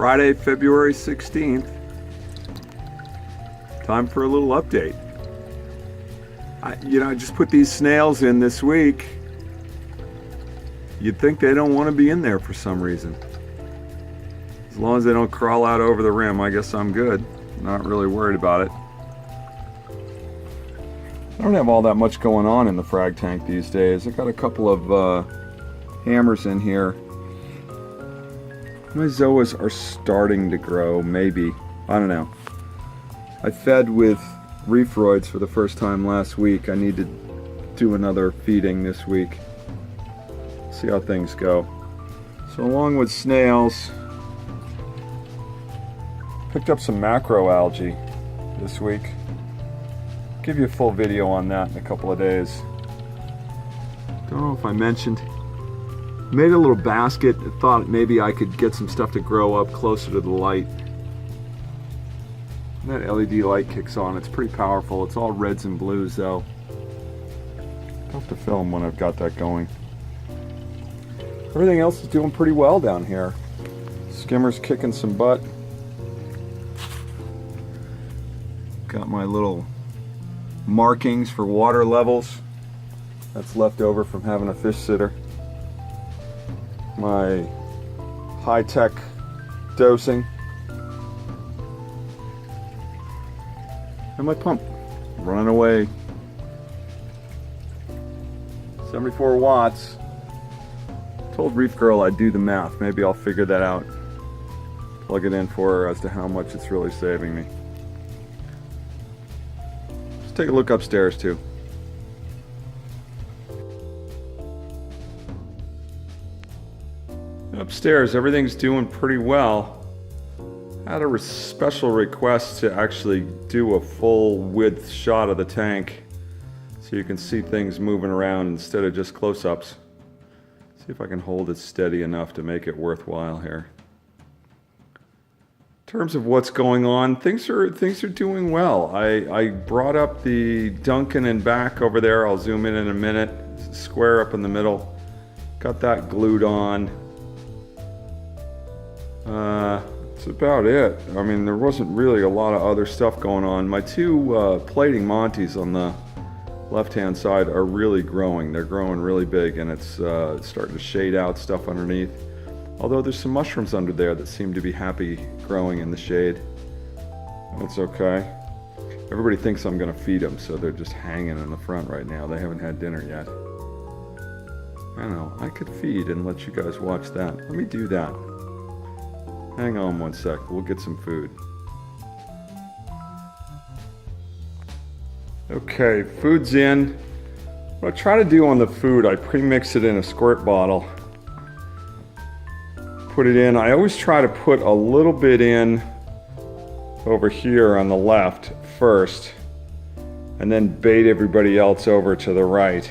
Friday, February 16th. Time for a little update. I just put these snails in this week. You'd think they don't want to be in there for some reason. As long as they don't crawl out over the rim, I guess I'm good. Not really worried about it. I don't have all that much going on in the frag tank these days. I got a couple of hammers in here. My zoas are starting to grow, maybe. I don't know. I fed with reefroids for the first time last week. I need to do another feeding this week. See how things go. So along with snails, picked up some macroalgae this week. Give you a full video on that in a couple of days. Don't know if I mentioned. Made a little basket. Thought maybe I could get some stuff to grow up closer to the light. That LED light kicks on. It's pretty powerful. It's all reds and blues though. I'll have to film when I've got that going. Everything else is doing pretty well down here. Skimmer's kicking some butt. Got my little markings for water levels. That's left over from having a fish sitter. My high-tech dosing. And my pump running away. 74 watts. Told Reef Girl I'd do the math. Maybe I'll figure that out. Plug it in for her as to how much it's really saving me. Let's take a look upstairs too. Upstairs, everything's doing pretty well. Had a special request to actually do a full width shot of the tank so you can see things moving around instead of just close-ups. See if I can hold it steady enough to make it worthwhile here. In terms of what's going on, things are doing well. I brought up the Duncan and back over there. I'll zoom in a minute. Square up in the middle. Got that glued on. That's about it. I mean, there wasn't really a lot of other stuff going on. My two plating Monties on the left-hand side are really growing. They're growing really big, and it's starting to shade out stuff underneath. Although there's some mushrooms under there that seem to be happy growing in the shade. That's okay. Everybody thinks I'm going to feed them, so they're just hanging in the front right now. They haven't had dinner yet. I don't know. I could feed and let you guys watch that. Let me do that. Hang on one sec, we'll get some food. Okay, food's in. What I try to do on the food, I pre-mix it in a squirt bottle. Put it in. I always try to put a little bit in over here on the left first, and then bait everybody else over to the right,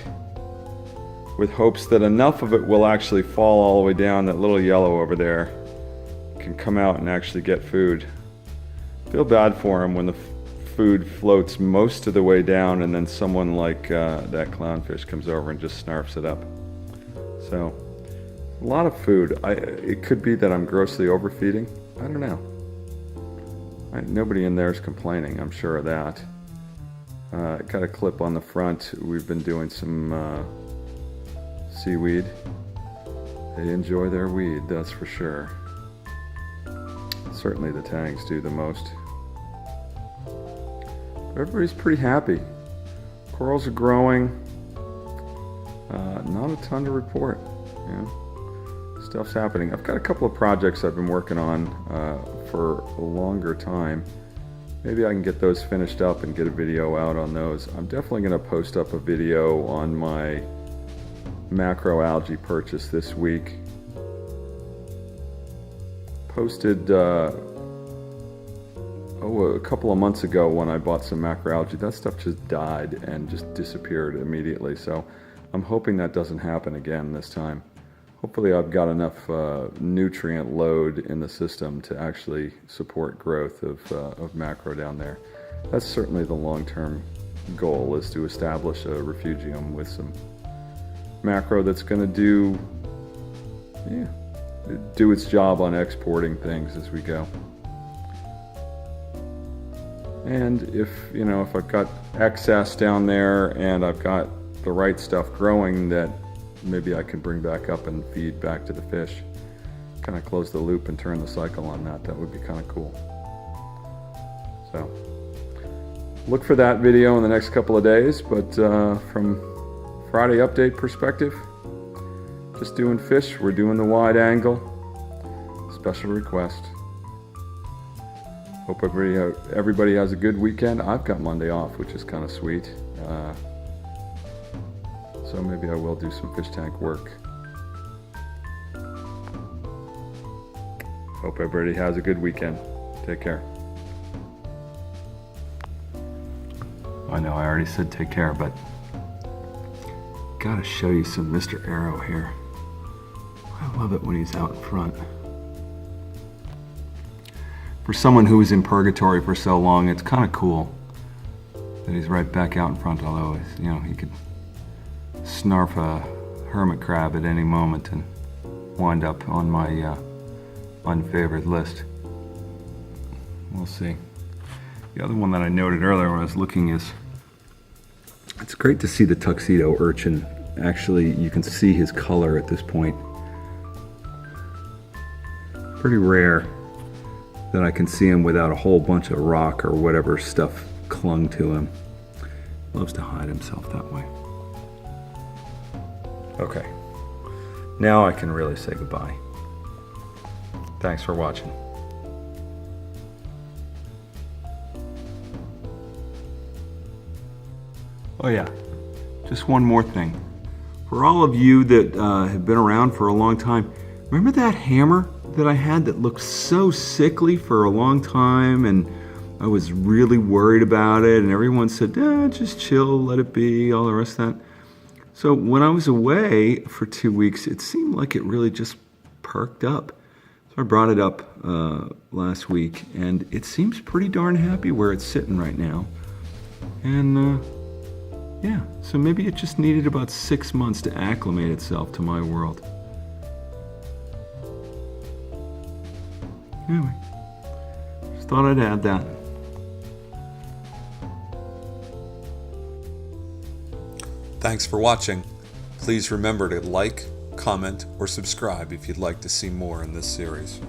with hopes that enough of it will actually fall all the way down. That little yellow over there can come out and actually get food. Feel bad for him when the food floats most of the way down and then someone like that clownfish comes over and just snarfs it up. So, a lot of food. It could be that I'm grossly overfeeding. I don't know. Nobody in there is complaining, I'm sure of that. Got a clip on the front. We've been doing some seaweed. They enjoy their weed, that's for sure. Certainly the tangs do the most. Everybody's pretty happy. Corals are growing. Not a ton to report. Stuff's happening. I've got a couple of projects I've been working on for a longer time. Maybe I can get those finished up and get a video out on those. I'm definitely going to post up a video on my macroalgae purchase this week. Posted a couple of months ago when I bought some macroalgae. That stuff just died and just disappeared immediately, so I'm hoping that doesn't happen again this time. Hopefully I've got enough nutrient load in the system to actually support growth of macro down there. That's certainly the long-term goal, is to establish a refugium with some macro that's going to do do its job on exporting things as we go. And if I've got excess down there and I've got the right stuff growing, that maybe I can bring back up and feed back to the fish. Kind of close the loop and turn the cycle on that. That would be kind of cool. So look for that video in the next couple of days, but from Friday update perspective, just doing fish. We're doing the wide angle. Special request. Hope everybody has a good weekend. I've got Monday off, which is kind of sweet. So maybe I will do some fish tank work. Hope everybody has a good weekend. Take care. I know I already said take care, but gotta show you some Mr. Arrow here. I love it when he's out in front. For someone who was in purgatory for so long, it's kind of cool that he's right back out in front, although he could snarf a hermit crab at any moment and wind up on my unfavored list. We'll see. The other one that I noted earlier when I was looking is, it's great to see the tuxedo urchin. Actually, you can see his color at this point. Pretty rare that I can see him without a whole bunch of rock or whatever stuff clung to him. Loves to hide himself that way. Okay, now I can really say goodbye. Thanks for watching. Oh yeah, just one more thing. For all of you that have been around for a long time, remember that hammer that I had that looked so sickly for a long time, and I was really worried about it, and everyone said, just chill, let it be, all the rest of that. So when I was away for 2 weeks, it seemed like it really just perked up. So I brought it up last week, and it seems pretty darn happy where it's sitting right now. And yeah, so maybe it just needed about 6 months to acclimate itself to my world. Anyway, just thought I'd add that. Thanks for watching. Please remember to like, comment, or subscribe if you'd like to see more in this series.